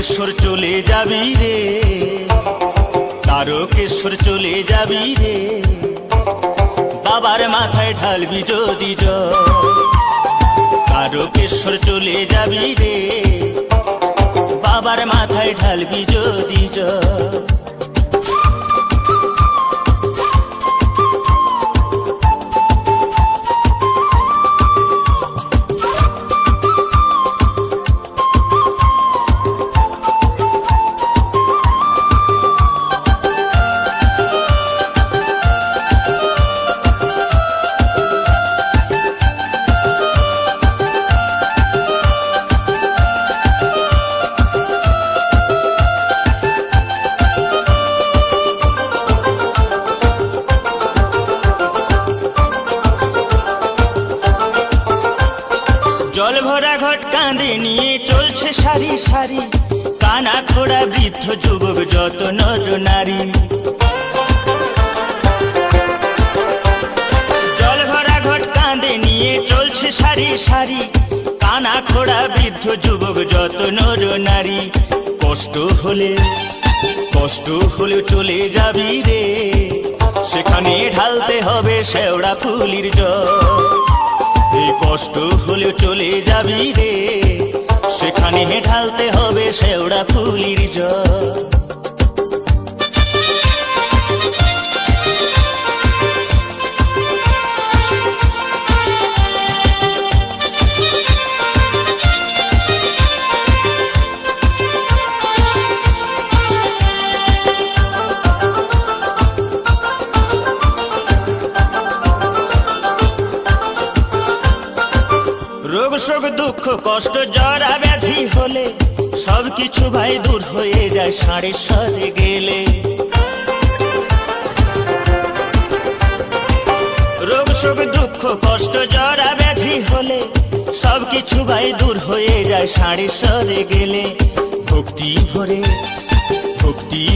তারকেশ্বর চলে যাবি রে, তারকেশ্বর চলে যাবি রে, বাবার মাথায় ঢালবি যদি জল। তারকেশ্বর চলে যাবি রে, বাবার মাথায় ঢালবি যদি জল। জল ভরা ঘট কাঁধে নিয়ে চলছে সারি সারি, কানা খোড়া বৃদ্ধ যুবক যত নর নারী। জল ভরা ঘট কাঁধে নিয়ে চলছে সারি সারি, কানা খোড়া বৃদ্ধ যুবক যত নর নারী। কষ্ট হলে চলে যাবি রে, সেখানে ঢালতে হবে শেওড়া ফুলির জল। কষ্ট হলেও চলে যাবি রে, সেখানে ঢালতে হবে শেওড়া ফুলির জল। রোগ শোক দুঃখ কষ্ট জরা ব্যাধি হলে সবকিছু ভাই দূর হয়ে যায় ষাঁড়েশ্বরে গেলে। রোগ শোক দুঃখ কষ্ট জরা ব্যাধি হলে সবকিছু ভাই দূর হয়ে যায় ষাঁড়েশ্বরে গেলে। ভক্তি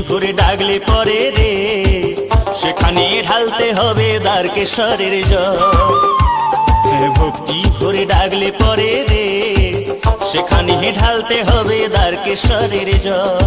ভরে ডাকলে পরে রে, সেখানে ঢালতে হবে তারকেশ্বরের জল। ভক্তি ভরে ডাকলে পরে রে, সেখানে ঢালতে হবে তারকেশ্বরের জল।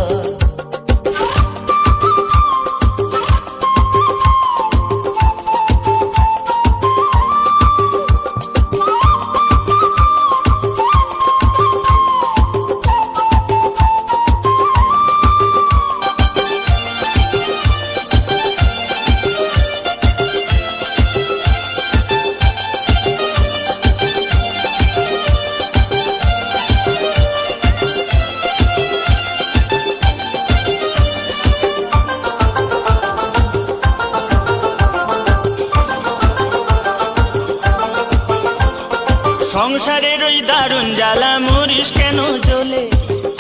সংসারের ওই দারুণ জ্বালা মরিস কেন জ্বলে,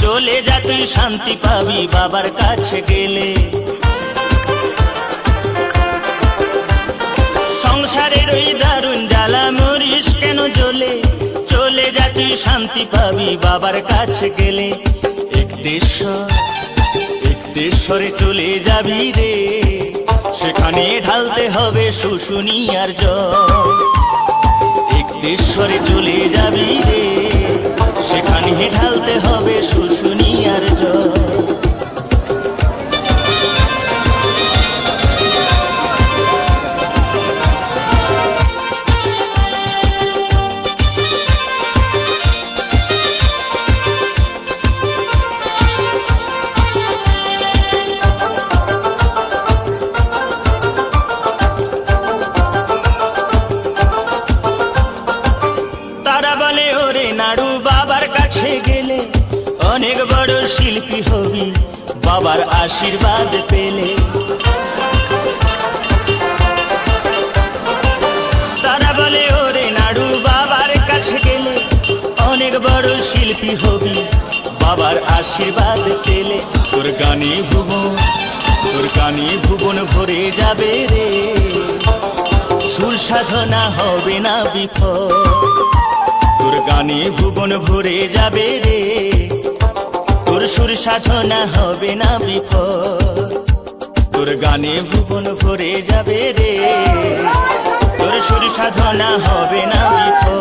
চলে যা তুই শান্তি পাবি বাবার কাছে গেলে। সংসারের ওই দারুণ জ্বালা মরিস কেন জ্বলে, চলে যা তুই শান্তি পাবি বাবার কাছে গেলে। একদেশ্বরে চলে যাবি রে, সেখানে ঢালতে হবে শুশুনিয়ার জল। একদেশ্বরে চলে যাবি রে, সেখানে ঢালতে হবে শুশুনিয়ার জল। অনেক বড় শিল্পী হবি বাবার আশীর্বাদ পেলে। তারা বলে ওরে নাড়ু বাবার কাছে গেলে, অনেক বড় শিল্পী হবি বাবার আশীর্বাদ পেলে। তোর গানে ভুবন ভরে যাবে রে, সুর সাধনা হবে না বিফল। তোর গানে ভুবন ভরে যাবে রে, তোর সুর সাধনা হবে না বিফল। তোর গানে ভুবন ভরে যাবে রে, তোর সুর সাধনা হবে না বিফল।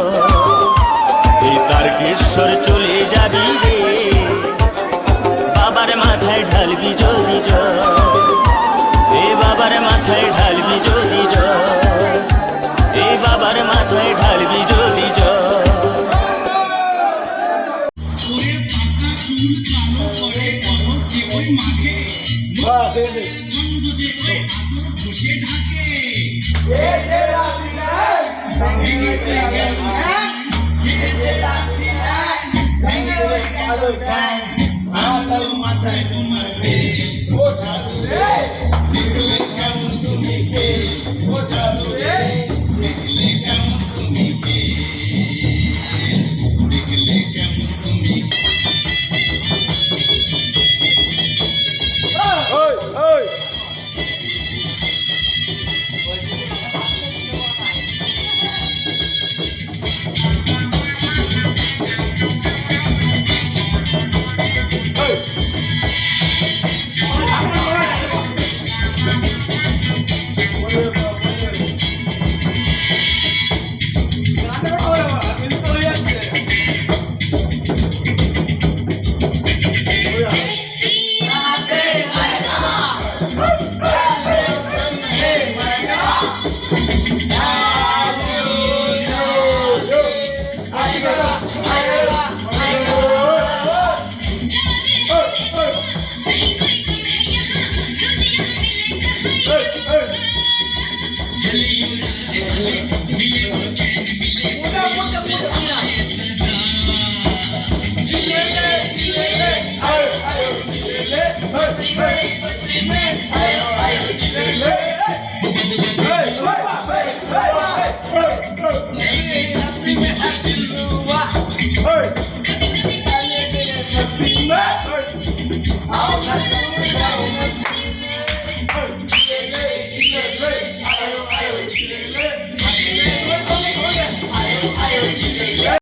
এই তারকেশ্বর চলে যাবি রে, মাথায় তোমার ও জাদু রে দেখলে কেমন তুমি কে ও জাদু রে দেখলে কেমন তুমি কে দেখলে কেমন তুমি ওই ওই I'll